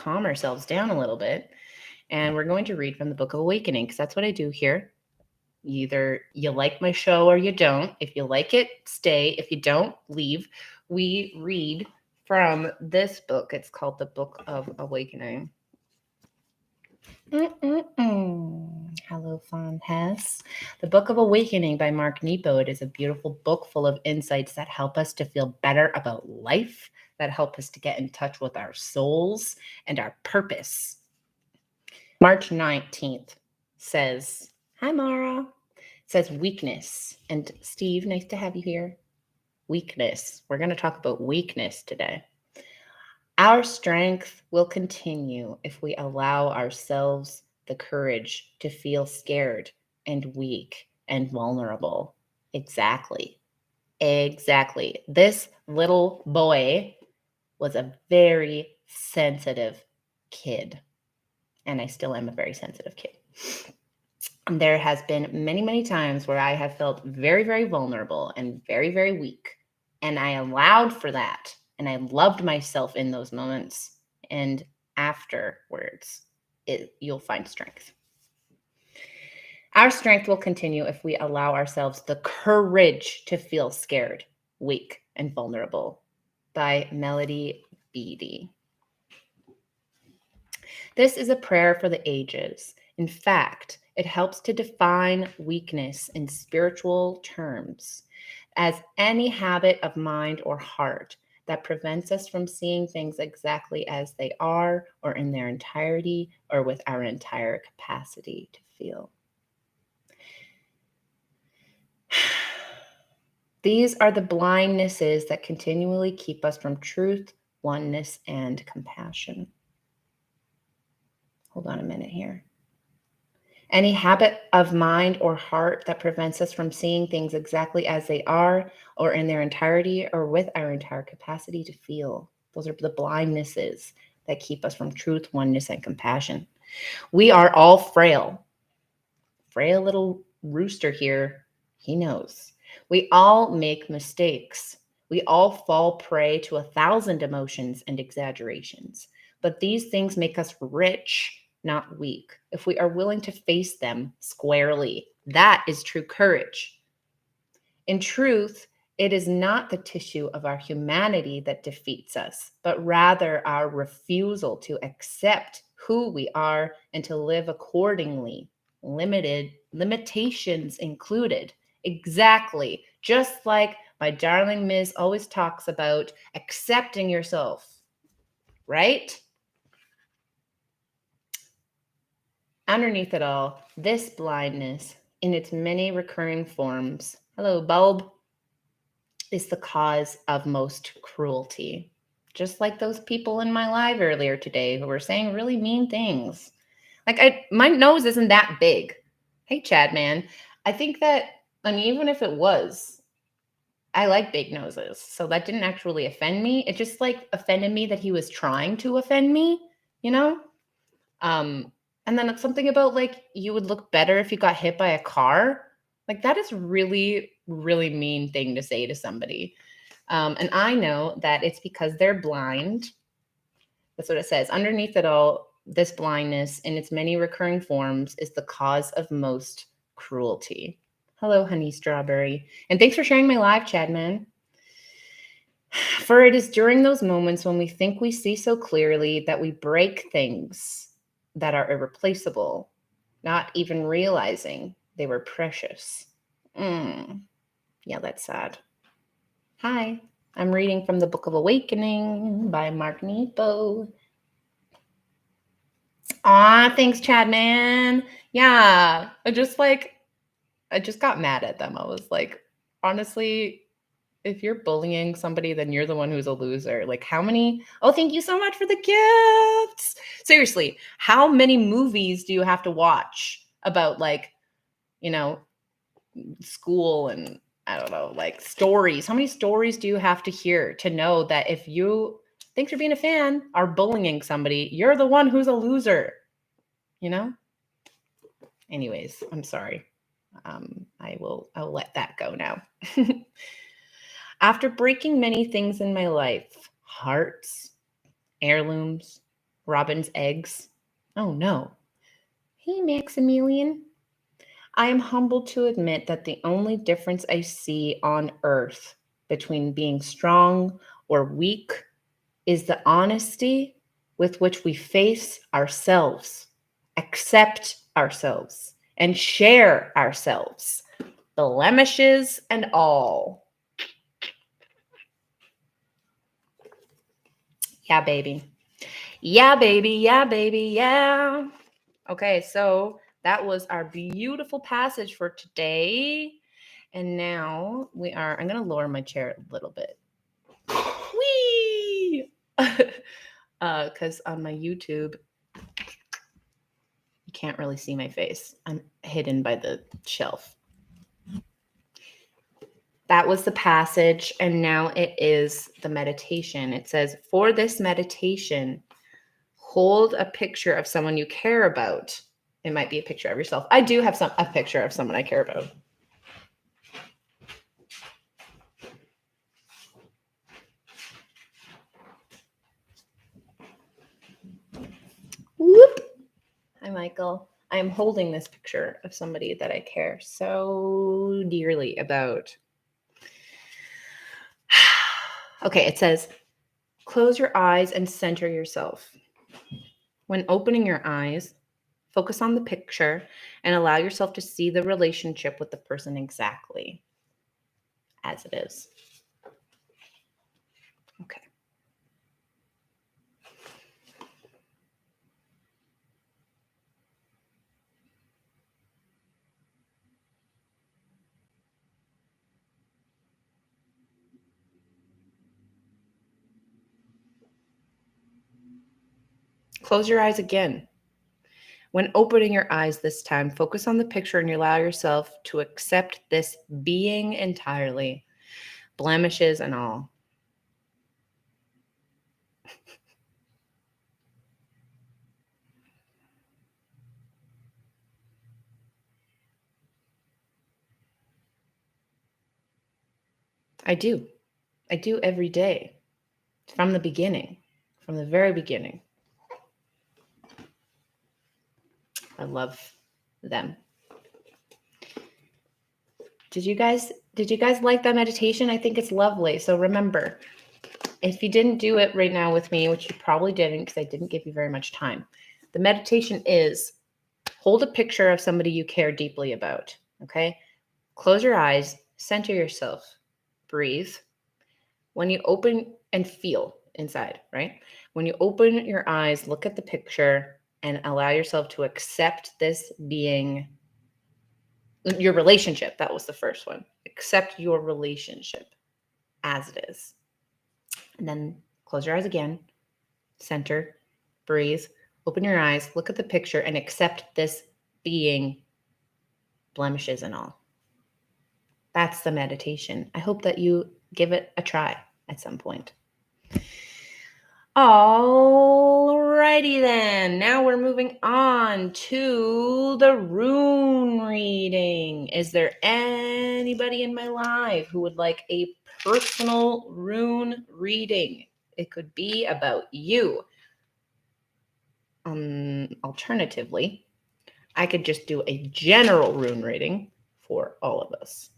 calm ourselves down a little bit. And we're going to read from the Book of Awakening because that's what I do here. Either you like my show or you don't. If you like it, stay. If you don't, leave. We read from this book. It's called the Book of Awakening. Hello, Fawn Hess. The Book of Awakening by Mark Nepo. It is a beautiful book full of insights that help us to feel better about life, that help us to get in touch with our souls and our purpose. March 19th says, hi, Mara. It says weakness. And Steve, nice to have you here. Weakness. We're going to talk about weakness today. Our strength will continue if we allow ourselves the courage to feel scared and weak and vulnerable. Exactly. This little boy was a very sensitive kid. And I still am a very sensitive kid. There has been many, many times where I have felt very, very vulnerable and very, very weak. And I allowed for that. And I loved myself in those moments. And afterwards, you'll find strength. Our strength will continue if we allow ourselves the courage to feel scared, weak, and vulnerable. By Melody Beattie. This is a prayer for the ages. In fact, it helps to define weakness in spiritual terms as any habit of mind or heart that prevents us from seeing things exactly as they are or in their entirety or with our entire capacity to feel. These are the blindnesses that continually keep us from truth, oneness, and compassion. Hold on a minute here. Any habit of mind or heart that prevents us from seeing things exactly as they are or in their entirety or with our entire capacity to feel. Those are the blindnesses that keep us from truth, oneness, and compassion. We are all frail. Frail little rooster here, he knows. We all make mistakes. We all fall prey to 1,000 emotions and exaggerations. But these things make us rich, not weak, if we are willing to face them squarely. That is true courage. In truth, it is not the tissue of our humanity that defeats us, but rather our refusal to accept who we are and to live accordingly, limitations included. Exactly. Just like my darling Ms. always talks about accepting yourself, right? Underneath it all, this blindness, in its many recurring forms, hello, bulb, is the cause of most cruelty. Just like those people in my live earlier today who were saying really mean things. Like, my nose isn't that big. Hey, Chad, man. I think that, even if it was, I like big noses. So that didn't actually offend me. It just, offended me that he was trying to offend me, you know? And then it's something about you would look better if you got hit by a car. That is really, really mean thing to say to somebody. And I know that it's because they're blind. That's what it says. Underneath it all, this blindness in its many recurring forms is the cause of most cruelty. Hello, honey strawberry. And thanks for sharing my live, Chad, man. For it is during those moments when we think we see so clearly that we break things that are irreplaceable, not even realizing they were precious. Yeah, that's sad. Hi, I'm reading from the Book of Awakening by Mark Nepo. Aw, thanks, Chad, man. Yeah, I just got mad at them. I was like, honestly, if you're bullying somebody, then you're the one who's a loser. How many? Oh, thank you so much for the gifts. Seriously, how many movies do you have to watch about school and I don't know, stories? How many stories do you have to hear to know that if you, thanks for being a fan, are bullying somebody, you're the one who's a loser, Anyways, I'm sorry. I'll let that go now. After breaking many things in my life, hearts, heirlooms, Robin's eggs. Oh no. Hey, Maximilian. I am humbled to admit that the only difference I see on earth between being strong or weak is the honesty with which we face ourselves, accept ourselves, and share ourselves, blemishes and all. Yeah, baby. Yeah, baby. Yeah, baby. Yeah. Okay, so that was our beautiful passage for today. And now I'm going to lower my chair a little bit. Whee! Because on my YouTube, you can't really see my face. I'm hidden by the shelf. That was the passage, and now it is the meditation. It says, for this meditation, hold a picture of someone you care about. It might be a picture of yourself. I do have a picture of someone I care about. Whoop. Hi, Michael. I am holding this picture of somebody that I care so dearly about. Okay, it says, close your eyes and center yourself. When opening your eyes, focus on the picture and allow yourself to see the relationship with the person exactly as it is. Okay. Close your eyes again. When opening your eyes this time, focus on the picture and you allow yourself to accept this being entirely, blemishes and all. I do. I do every day from the beginning, from the very beginning. I love them. Did you guys like that meditation? I think it's lovely. So remember, if you didn't do it right now with me, which you probably didn't because I didn't give you very much time, the meditation is hold a picture of somebody you care deeply about. Okay? Close your eyes, center yourself, breathe. When you open and feel inside, right? When you open your eyes, look at the picture and allow yourself to accept this being, your relationship. That was the first one. Accept your relationship as it is. And then close your eyes again, center, breathe, open your eyes, look at the picture, and accept this being, blemishes and all. That's the meditation. I hope that you give it a try at some point. Alrighty then. Now we're moving on to the rune reading. Is there anybody in my life who would like a personal rune reading? It could be about you. Alternatively, I could just do a general rune reading for all of us.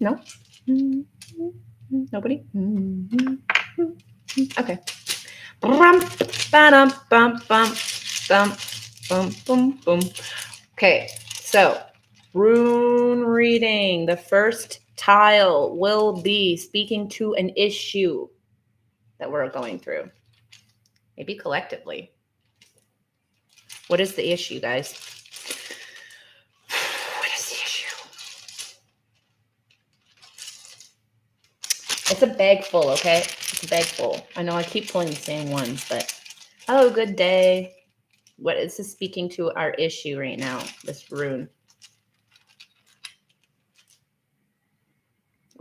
No? Nobody? Okay. Okay, so rune reading. The first tile will be speaking to an issue that we're going through. Maybe collectively. What is the issue, guys? What is the issue? It's a bag full, okay? It's a bag full. I know I keep pulling the same ones, but hello, good day. What is this speaking to our issue right now, this rune?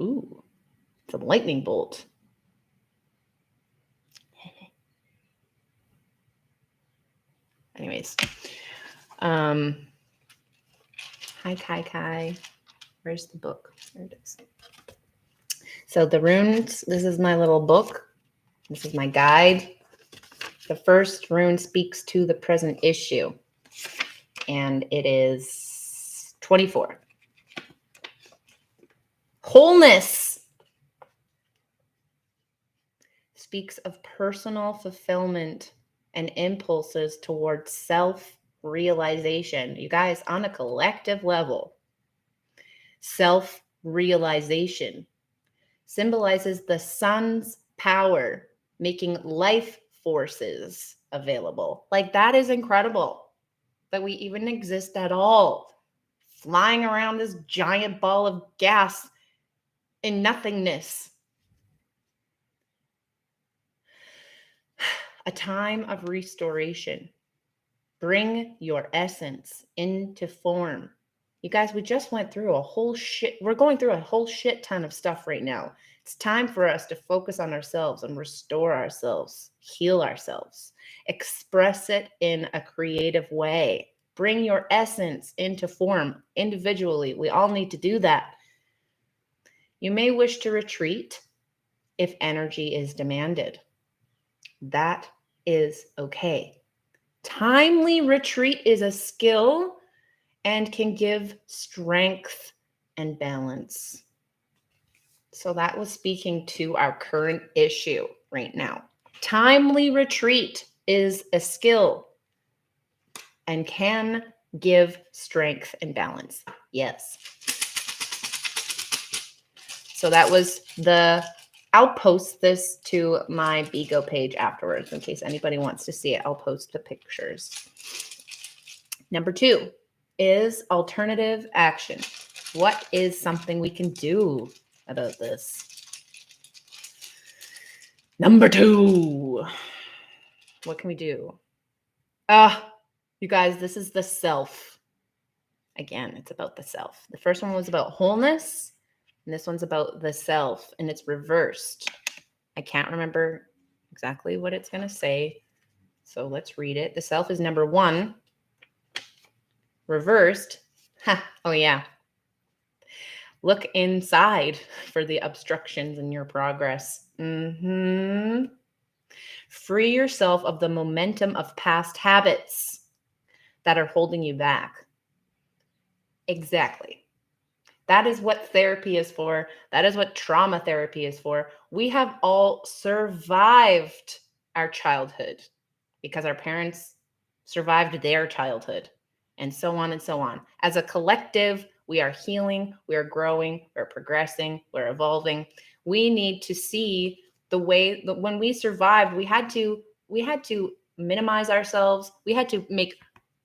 Ooh, it's a lightning bolt. Anyways, hi Kai. Where's the book? There it is. So the runes, this is my little book. This is my guide. The first rune speaks to the present issue, and it is 24. Wholeness speaks of personal fulfillment and impulses towards self-realization. You guys, on a collective level, self-realization symbolizes the sun's power, making life forces available. Like, that is incredible that we even exist at all, flying around this giant ball of gas in nothingness. A time of restoration. Bring your essence into form. You guys, we just went through we're going through a whole shit ton of stuff right now. It's time for us to focus on ourselves and restore ourselves, heal ourselves, express it in a creative way. Bring your essence into form individually. We all need to do that. You may wish to retreat if energy is demanded. That is okay. Timely retreat is a skill and can give strength and balance. So that was speaking to our current issue right now. Timely retreat is a skill and can give strength and balance. Yes. So that was I'll post this to my Bigo page afterwards in case anybody wants to see it. I'll post the pictures. Number 2 is alternative action. What is something we can do about this? Number 2. What can we do? You guys, this is the self. Again, it's about the self. The first one was about wholeness, and this one's about the self, and it's reversed. I can't remember exactly what it's going to say, so let's read it. The self is number 1. Reversed. Oh, yeah. Look inside for the obstructions in your progress. Free yourself of the momentum of past habits that are holding you back. Exactly. That is what therapy is for. That is what trauma therapy is for. We have all survived our childhood because our parents survived their childhood, and so on and so on. As a collective, we are healing, we are growing, we're progressing, we're evolving. We need to see the way that when we survived, we had to minimize ourselves. We had to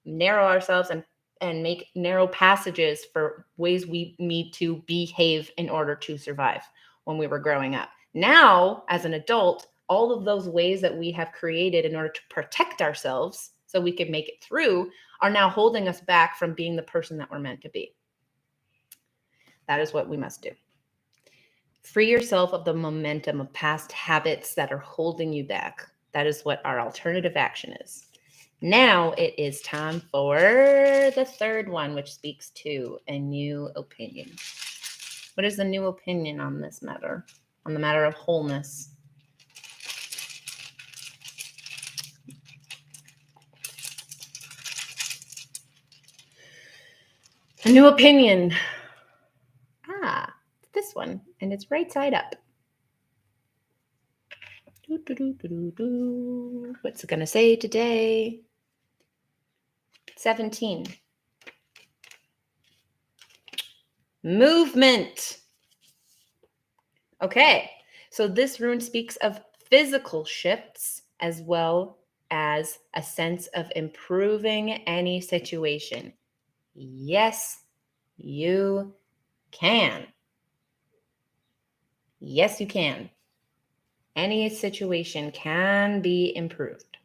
narrow ourselves and make narrow passages for ways we need to behave in order to survive when we were growing up. Now, as an adult, all of those ways that we have created in order to protect ourselves so we can make it through are now holding us back from being the person that we're meant to be. That is what we must do. Free yourself of the momentum of past habits that are holding you back. That is what our alternative action is. Now it is time for the third one, which speaks to a new opinion. What is the new opinion on this matter, on the matter of wholeness? A new opinion. This one, and it's right side up. What's it going to say today? 17. Movement. Okay, so this rune speaks of physical shifts as well as a sense of improving any situation. Yes, you can. Yes, you can. Any situation can be improved.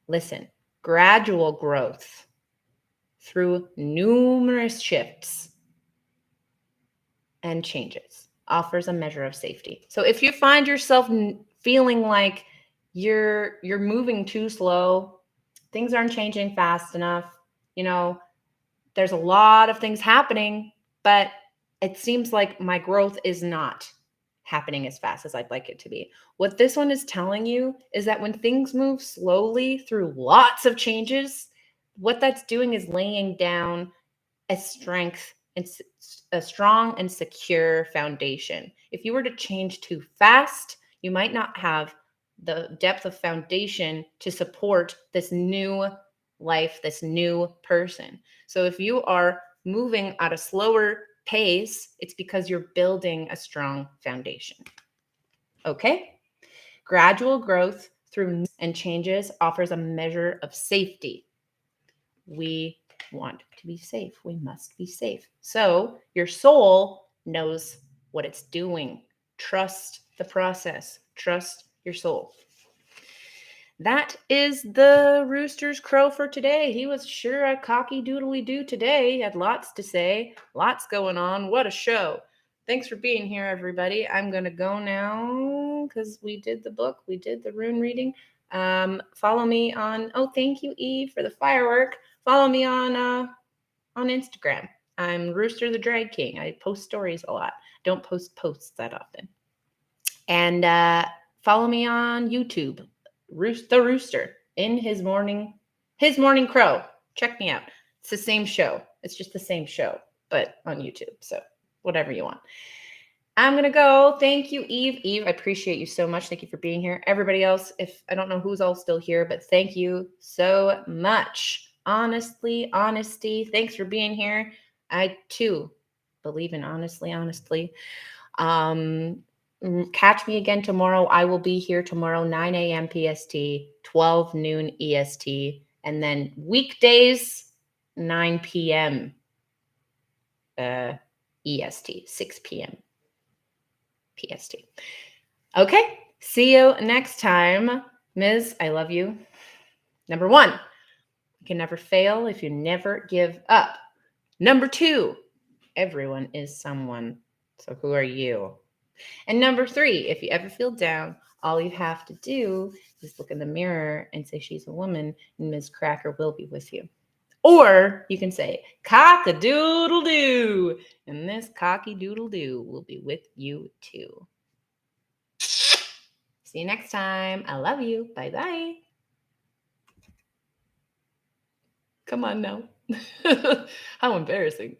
Listen, gradual growth through numerous shifts and changes offers a measure of safety. So if you find yourself feeling like you're moving too slow, things aren't changing fast enough. You know, there's a lot of things happening, but it seems like my growth is not happening as fast as I'd like it to be. What this one is telling you is that when things move slowly through lots of changes, what that's doing is laying down a strength and a strong and secure foundation. If you were to change too fast, you might not have the depth of foundation to support this new life, this new person. So if you are moving at a slower pace, it's because you're building a strong foundation. Okay? Gradual growth through and changes offers a measure of safety. We want to be safe. We must be safe. So your soul knows what it's doing. Trust the process. Trust your soul. That is the rooster's crow for today. He was sure a cocky doodly doo today. He had lots to say, lots going on. What a show. Thanks for being here, everybody. I'm going to go now because we did the book. We did the rune reading. Follow me on, thank you, Eve, for the firework. Follow me on Instagram. I'm Rooster the Drag King. I post stories a lot. Don't post posts that often. And follow me on YouTube. The Rooster in his morning crow. Check me out. It's the same show. It's just the same show, but on YouTube. So whatever you want. I'm going to go. Thank you, Eve. Eve, I appreciate you so much. Thank you for being here. Everybody else, if I don't know who's all still here, but thank you so much. Honestly, honesty. Thanks for being here. I too believe in honestly. Catch me again tomorrow. I will be here tomorrow, 9 a.m. PST, 12 noon EST, and then weekdays, 9 p.m. EST, 6 p.m. PST. Okay, see you next time. Ms., I love you. Number 1, you can never fail if you never give up. Number 2, everyone is someone. So who are you? And number 3, if you ever feel down, all you have to do is look in the mirror and say she's a woman, and Ms. Cracker will be with you. Or you can say, cock-a-doodle-doo, and this cocky-doodle-doo will be with you too. See you next time. I love you. Bye-bye. Come on now. How embarrassing.